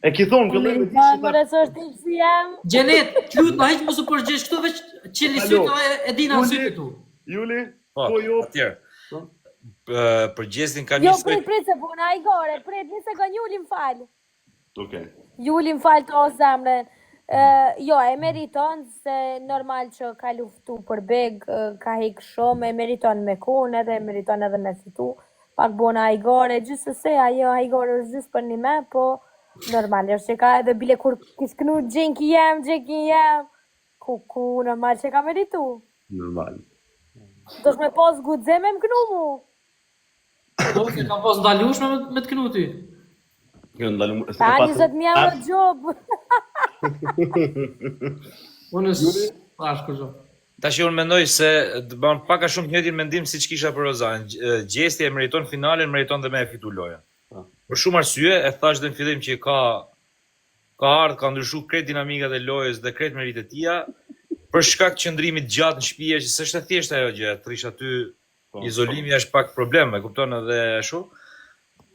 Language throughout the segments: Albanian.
E ki thonë, këllë me Meriton, më rësosht i si jam. Gjenet, t'lut na hiq mos u përgjesh këtu veç qeli sytë e dina në sytë tu. Juli, Po, jo. atjerë. Për gjestin kam Jo, një prit se puna i gore, prit, një sekund, Juli më falë. Okej. Juli më falë të o zemrën. Jo, e meriton se normal që ka luftu për beg, ka hek shumë, e meriton me kun edhe, e meriton edhe me fitu. Pak bona i gore, gjithsesi ajo i gore është gjithë për një me, po normal, është që ka edhe bile kur kisknu gjenki jem, ku normal që ka meritu. Normal. Do shme pos gudzeme më knu mu. Do se kam pas ndalushme me të kënu ty. Kjo ndalu... Ta 20.000 euro gjobë. Unë pash kërgjo. Tash unë mendoj se të bën pak a shumë të njëjtin mendim siç kisha për Rozan. Gjesti e meriton finalen, meriton dhe me e fitu lojën. Për shumë arsye, e thash dhe në fillim që ka ardhur, ka ndryshuar krejt dinamikat e lojës dhe krejt meritet e tija, për shkak të qëndrimit gjatë në shtëpi, që s'është e thjeshtë ajo gjë, trish aty izolimi është pak problem, e kupton edhe ashtu.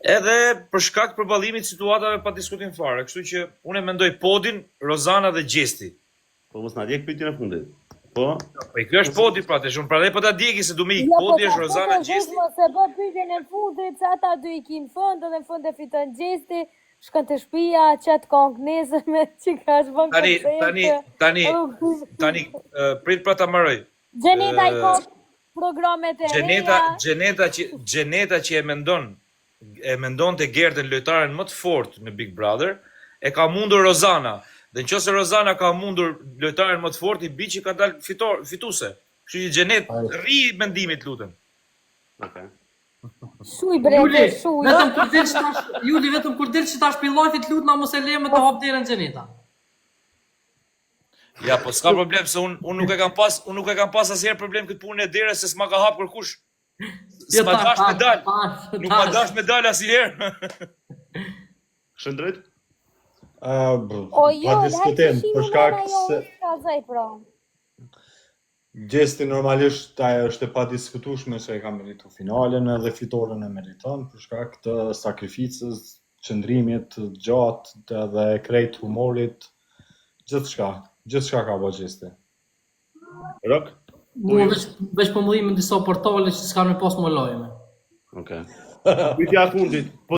Edhe për shkak të përballimit situatave pa diskutim fare, kështu që unë mendoj podin, Rozana dhe Gjesti. Po mos na djeg pyetjen e fundit. Po. Po kjo është podi pra, tash unë prandaj po ta djegi se du me ik. Podi është Rozana Gjesti. Jo, po se bë pyetjen e fundit, se ata dy i kin fund, dhe në fund e fiton Gjesti, shkon të shtëpia, çat kong nesër me çika është bën Tani, prit pra ta mbaroj. Gjeneta i ka programet e reja. Gjeneta që e mendon të Gertën lojtaren më të fortë në Big Brother, e ka mundur Rozana. Dhe nëse Rozana ka mundur lojtaren më të fortë, i bi që ka dalë fituese. Kështu që Gjenet rri mendimit, lutem. Okej. Shuj brete, shuj. Juli vetëm kur del që ta shpillojti të lutna mos e leme të hap derën Gjeneta. Ja, po s'ka problem se unë nuk e kam pas asnjëherë problem këtë punë e derës se s'ma ka hap kërkush. S'ma dash medal. Nuk ma dash medal asnjëherë. Shëndrit? O jo, diskutim, për shkak se Gjesti normalisht ajo është e padiskutueshme se e ka merituar finalen edhe fitoren e meriton për shkak të sakrificës, qëndrimit të gjatë edhe krejt humorit, gjithçka ka bërë Gjesti. Rok? Veç po më dhimë në disa portale që s'kan me pas më lojme. Okej. Pyetja e fundit.